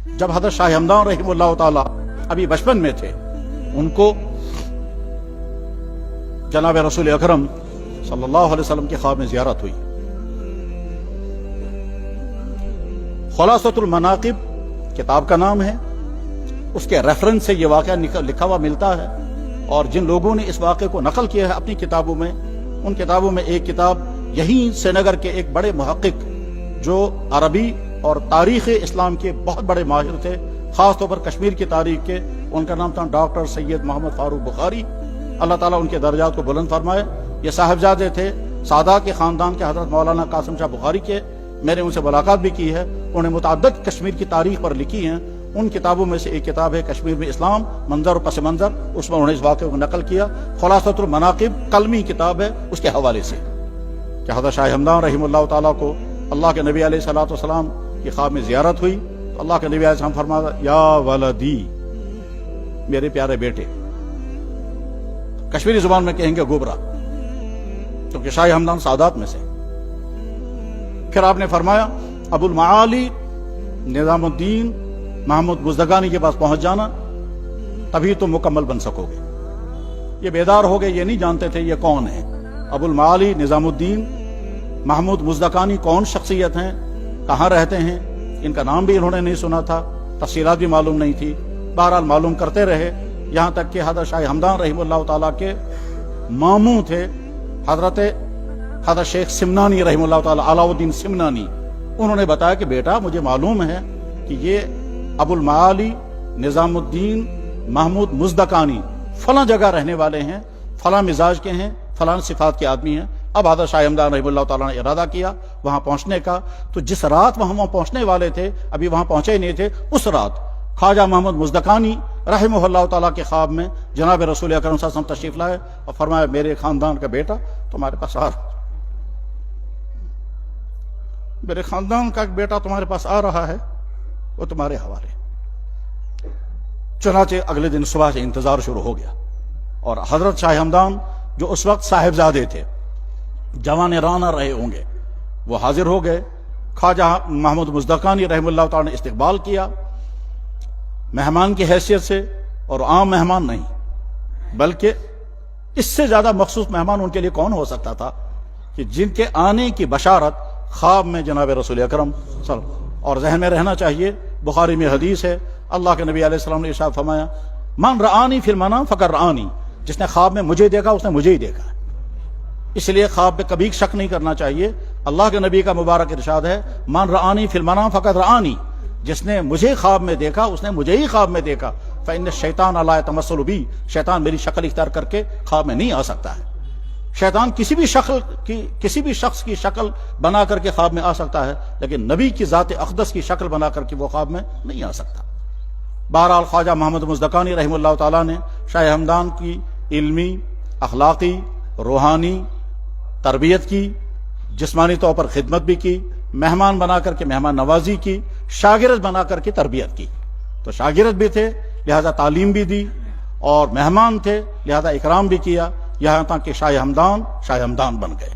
جب حضرت شاہ ہمدان رحمہ اللہ تعالی ابھی بچپن میں تھے، ان کو جناب رسول اکرم صلی اللہ علیہ وسلم کے خواب میں زیارت ہوئی۔ خلاصۃ المناقب کتاب کا نام ہے، اس کے ریفرنس سے یہ واقعہ لکھا ہوا ملتا ہے، اور جن لوگوں نے اس واقعے کو نقل کیا ہے اپنی کتابوں میں، ان کتابوں میں ایک کتاب یہیں سری نگر کے ایک بڑے محقق جو عربی اور تاریخ اسلام کے بہت بڑے ماہر تھے، خاص طور پر کشمیر کی تاریخ کے، ان کا نام تھا ڈاکٹر سید محمد فاروق بخاری، اللہ تعالیٰ ان کے درجات کو بلند فرمائے۔ یہ صاحبزادے تھے سادہ کے خاندان کے حضرت مولانا قاسم شاہ بخاری کے، میں نے ان سے ملاقات بھی کی ہے، انہوں نے متعدد کشمیر کی تاریخ پر لکھی ہیں۔ ان کتابوں میں سے ایک کتاب ہے کشمیر میں اسلام منظر و پس منظر، اس میں انہوں نے اس واقعے کو نقل کیا۔ خلاصۃ المناقب کلمی کتاب ہے اس کے حوالے سے کہ حضرت شاہ ہمدان رحمہ اللہ تعالیٰ کو اللہ کے نبی علیہ الصلوۃ والسلام کی خواب میں زیارت ہوئی تو اللہ کے نبی علیہ السلام فرمایا یا ولدی، میرے پیارے بیٹے، کشمیری زبان میں کہیں گے گوبرا، کیونکہ شاہ ہمدان سادات میں سے۔ پھر آپ نے فرمایا ابو المعالی نظام الدین محمود بزدگانی کے پاس پہنچ جانا، تبھی تم مکمل بن سکو گے۔ یہ بیدار ہو گئے، یہ نہیں جانتے تھے یہ کون ہے ابو المعالی نظام الدین محمود بزدگانی، کون شخصیت ہیں، کہاں رہتے ہیں، ان کا نام بھی انہوں نے نہیں سنا تھا، تفصیلات بھی معلوم نہیں تھی۔ بہرحال معلوم کرتے رہے، یہاں تک کہ حضرت شاہ ہمدان رحمہ اللہ تعالیٰ کے ماموں تھے حضرت شیخ سمنانی رحمہ اللہ تعالیٰ، علاؤ الدین سمنانی، انہوں نے بتایا کہ بیٹا مجھے معلوم ہے کہ یہ ابو المعالی نظام الدین محمود مزدکانی فلاں جگہ رہنے والے ہیں، فلاں مزاج کے ہیں، فلاں صفات کے آدمی ہیں۔ اب حضرت شاہ ہمدان رحمہ اللہ تعالیٰ نے ارادہ کیا وہاں پہنچنے کا، تو جس رات وہاں پہنچنے والے تھے، ابھی وہاں پہنچے ہی نہیں تھے، اس رات خواجہ محمد مزدکانی رحمہ اللہ تعالیٰ کے خواب میں جناب رسول اکرم صلی اللہ علیہ وسلم تشریف لائے اور فرمایا میرے خاندان کا بیٹا تمہارے پاس میرے خاندان کا ایک بیٹا تمہارے پاس آ رہا ہے، وہ تمہارے حوالے۔ چنانچہ اگلے دن صبح سے انتظار شروع ہو گیا، اور حضرت شاہ ہمدان جو اس وقت صاحبزادے تھے، جوان رانا رہے ہوں گے، وہ حاضر ہو گئے۔ خواجہ محمود مزدکانی رحمہ اللہ تعالیٰ نے استقبال کیا مہمان کی حیثیت سے، اور عام مہمان نہیں بلکہ اس سے زیادہ مخصوص مہمان ان کے لیے کون ہو سکتا تھا کہ جن کے آنے کی بشارت خواب میں جناب رسول اکرم اور ذہن میں رہنا چاہیے، بخاری میں حدیث ہے، اللہ کے نبی علیہ السلام نے ارشاد فرمایا من رآنی فی المنام فقد رآنی، جس نے خواب میں مجھے دیکھا اس نے مجھے ہی دیکھا۔ اس لیے خواب پہ کبھی شک نہیں کرنا چاہیے۔ اللہ کے نبی کا مبارک ارشاد ہے من رآنی فی المنام فقد رآنی، جس نے مجھے خواب میں دیکھا اس نے مجھے ہی خواب میں دیکھا۔ فإن الشیطان لا يتمثل بی، شیطان میری شکل اختیار کر کے خواب میں نہیں آ سکتا ہے۔ شیطان کسی بھی شخص کی شکل بنا کر کے خواب میں آ سکتا ہے، لیکن نبی کی ذات اقدس کی شکل بنا کر کے وہ خواب میں نہیں آ سکتا۔ بہرحال خواجہ محمد مزدکانی رحمہ اللہ تعالیٰ نے شاہ ہمدان کی علمی، اخلاقی، روحانی تربیت کی، جسمانی طور پر خدمت بھی کی، مہمان بنا کر کے مہمان نوازی کی، شاگرد بنا کر کے تربیت کی۔ تو شاگرد بھی تھے لہذا تعلیم بھی دی، اور مہمان تھے لہذا اکرام بھی کیا، یہاں تک کہ شاہ ہمدان بن گئے۔